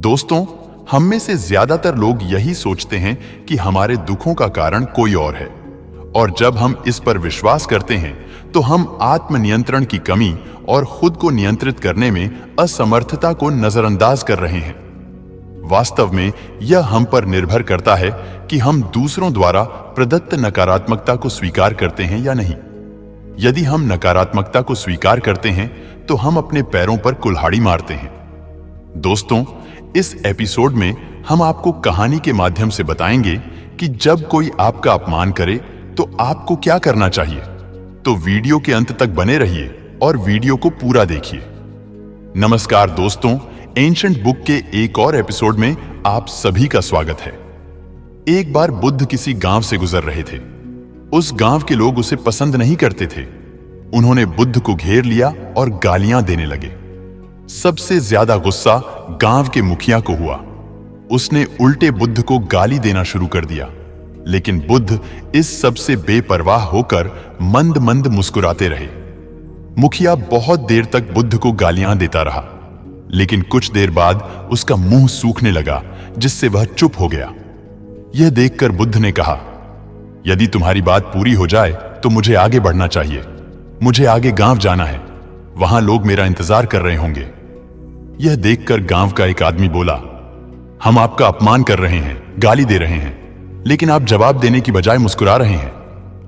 दोस्तों, हम में से ज्यादातर लोग यही सोचते हैं कि हमारे दुखों का कारण कोई और है, और जब हम इस पर विश्वास करते हैं तो हम आत्मनियंत्रण की कमी और खुद को नियंत्रित करने में असमर्थता को नजरअंदाज कर रहे हैं। वास्तव में यह हम पर निर्भर करता है कि हम दूसरों द्वारा प्रदत्त नकारात्मकता को स्वीकार करते हैं या नहीं। यदि हम नकारात्मकता को स्वीकार करते हैं तो हम अपने पैरों पर कुल्हाड़ी मारते हैं। दोस्तों, इस एपिसोड में हम आपको कहानी के माध्यम से बताएंगे कि जब कोई आपका अपमान करे तो आपको क्या करना चाहिए। तो वीडियो के अंत तक बने रहिए और वीडियो को पूरा देखिए। नमस्कार दोस्तों, एंशिएंट बुक के एक और एपिसोड में आप सभी का स्वागत है। एक बार बुद्ध किसी गांव से गुजर रहे थे। उस गांव के लोग उसे पसंद नहीं करते थे। उन्होंने बुद्ध को घेर लिया और गालियां देने लगे। सबसे ज्यादा गुस्सा गांव के मुखिया को हुआ। उसने उल्टे बुद्ध को गाली देना शुरू कर दिया, लेकिन बुद्ध इस सब से बेपरवाह होकर मंद मंद मुस्कुराते रहे। मुखिया बहुत देर तक बुद्ध को गालियां देता रहा, लेकिन कुछ देर बाद उसका मुंह सूखने लगा, जिससे वह चुप हो गया। यह देखकर बुद्ध ने कहा, यदि तुम्हारी बात पूरी हो जाए तो मुझे आगे बढ़ना चाहिए। मुझे आगे गांव जाना है, वहां लोग मेरा इंतजार कर रहे होंगे। यह देखकर गांव का एक आदमी बोला, हम आपका अपमान कर रहे हैं, गाली दे रहे हैं, लेकिन आप जवाब देने की बजाय मुस्कुरा रहे हैं।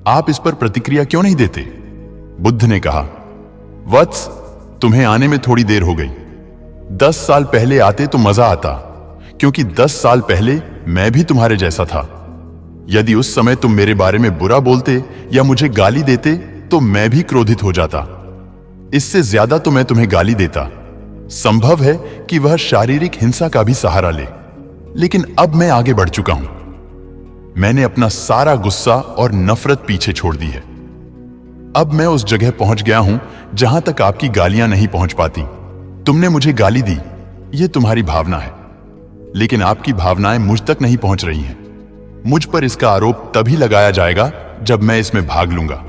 आप इस पर प्रतिक्रिया क्यों नहीं देते? बुद्ध ने कहा, वत्स, तुम्हें आने में थोड़ी देर हो गई। 10 साल पहले आते तो मजा आता, क्योंकि 10 साल पहले मैं भी तुम्हारे जैसा था। यदि उस समय तुम मेरे बारे में बुरा बोलते या मुझे गाली देते तो मैं भी क्रोधित हो जाता। इससे ज्यादा तो मैं तुम्हें गाली देता। संभव है कि वह शारीरिक हिंसा का भी सहारा ले, लेकिन अब मैं आगे बढ़ चुका हूं। मैंने अपना सारा गुस्सा और नफरत पीछे छोड़ दी है। अब मैं उस जगह पहुंच गया हूं जहां तक आपकी गालियां नहीं पहुंच पाती। तुमने मुझे गाली दी, यह तुम्हारी भावना है, लेकिन आपकी भावनाएं मुझ तक नहीं पहुंच रही हैं। मुझ पर इसका आरोप तभी लगाया जाएगा जब मैं इसमें भाग लूंगा।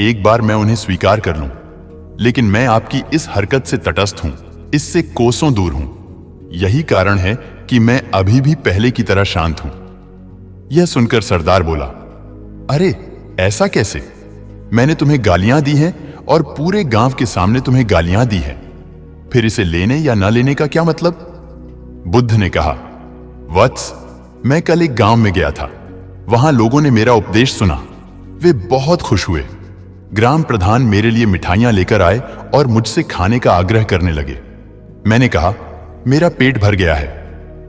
एक बार मैं उन्हें स्वीकार कर लूं, लेकिन मैं आपकी इस हरकत से तटस्थ हूं, इससे कोसों दूर हूं। यही कारण है कि मैं अभी भी पहले की तरह शांत हूं। यह सुनकर सरदार बोला, अरे ऐसा कैसे? मैंने तुम्हें गालियां दी हैं और पूरे गांव के सामने तुम्हें गालियां दी हैं। फिर इसे लेने या न लेने का क्या मतलब? बुद्ध ने कहा, वत्स, मैं कल एक गांव में गया था। वहां लोगों ने मेरा उपदेश सुना। वे बहुत खुश हुए। ग्राम प्रधान मेरे लिए मिठाइयां लेकर आए और मुझसे खाने का आग्रह करने लगे। मैंने कहा, मेरा पेट भर गया है,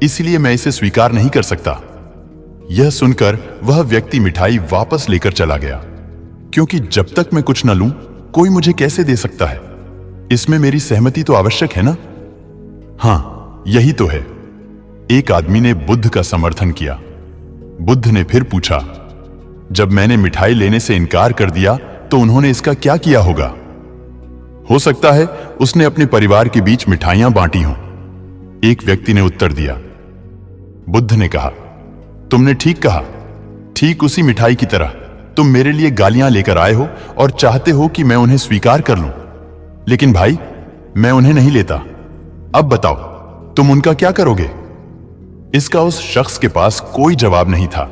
इसलिए मैं इसे स्वीकार नहीं कर सकता। यह सुनकर वह व्यक्ति मिठाई वापस लेकर चला गया, क्योंकि जब तक मैं कुछ न लूं, कोई मुझे कैसे दे सकता है? इसमें मेरी सहमति तो आवश्यक है ना? हां, यही तो है। एक आदमी ने बुद्ध का समर्थन किया। बुद्ध ने फिर पूछा, जब मैंने मिठाई लेने से इनकार कर दिया तो उन्होंने इसका क्या किया होगा? हो सकता है उसने अपने परिवार के बीच मिठाइयां बांटी हों। एक व्यक्ति ने उत्तर दिया। बुद्ध ने कहा, तुमने ठीक कहा। ठीक उसी मिठाई की तरह तुम मेरे लिए गालियां लेकर आए हो और चाहते हो कि मैं उन्हें स्वीकार कर लूं, लेकिन भाई, मैं उन्हें नहीं लेता। अब बताओ, तुम उनका क्या करोगे? इसका उस शख्स के पास कोई जवाब नहीं था।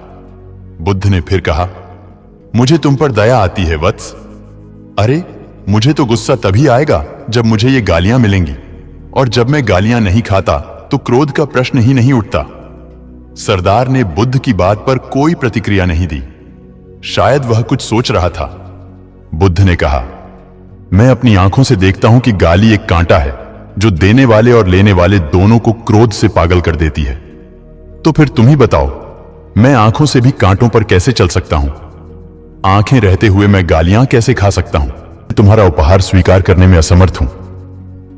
बुद्ध ने फिर कहा, मुझे तुम पर दया आती है वत्स। अरे, मुझे तो गुस्सा तभी आएगा जब मुझे ये गालियां मिलेंगी, और जब मैं गालियां नहीं खाता तो क्रोध का प्रश्न ही नहीं उठता। सरदार ने बुद्ध की बात पर कोई प्रतिक्रिया नहीं दी। शायद वह कुछ सोच रहा था। बुद्ध ने कहा, मैं अपनी आंखों से देखता हूं कि गाली एक कांटा है जो देने वाले और लेने वाले दोनों को क्रोध से पागल कर देती है। तो फिर तुम ही बताओ, मैं आंखों से भी कांटों पर कैसे चल सकता हूं? आंखें रहते हुए मैं गालियां कैसे खा सकता हूं? तुम्हारा उपहार स्वीकार करने में असमर्थ हूं।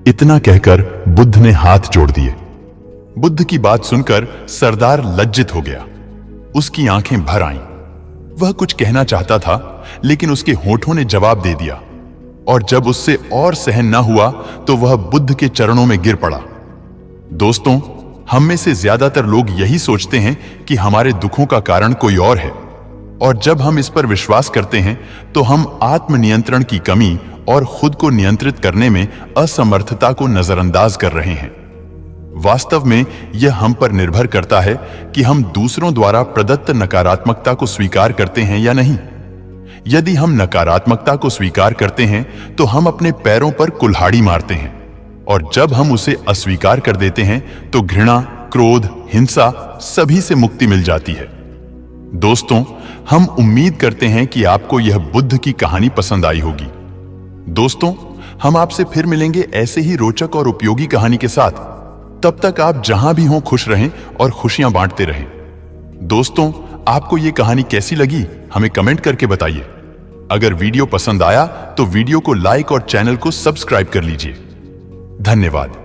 इतना कहकर बुद्ध ने हाथ जोड़ दिए। बुद्ध की बात सुनकर सरदार लज्जित हो गया। उसकी आंखें भर आईं। वह कुछ कहना चाहता था, लेकिन उसके होठों ने जवाब दे दिया, और जब उससे और सहन न हुआ तो वह बुद्ध के चरणों में गिर पड़ा। दोस्तों, हम में से ज्यादातर लोग यही सोचते हैं कि हमारे दुखों का कारण कोई और है, और जब हम इस पर विश्वास करते हैं तो हम आत्मनियंत्रण की कमी और खुद को नियंत्रित करने में असमर्थता को नजरअंदाज कर रहे हैं। वास्तव में यह हम पर निर्भर करता है कि हम दूसरों द्वारा प्रदत्त नकारात्मकता को स्वीकार करते हैं या नहीं। यदि हम नकारात्मकता को स्वीकार करते हैं तो हम अपने पैरों पर कुल्हाड़ी मारते हैं, और जब हम उसे अस्वीकार कर देते हैं तो घृणा, क्रोध, हिंसा सभी से मुक्ति मिल जाती है। दोस्तों, हम उम्मीद करते हैं कि आपको यह बुद्ध की कहानी पसंद आई होगी। दोस्तों, हम आपसे फिर मिलेंगे ऐसे ही रोचक और उपयोगी कहानी के साथ। तब तक आप जहां भी हों खुश रहें और खुशियां बांटते रहें। दोस्तों, आपको ये कहानी कैसी लगी हमें कमेंट करके बताइए। अगर वीडियो पसंद आया तो वीडियो को लाइक और चैनल को सब्सक्राइब कर लीजिए। धन्यवाद।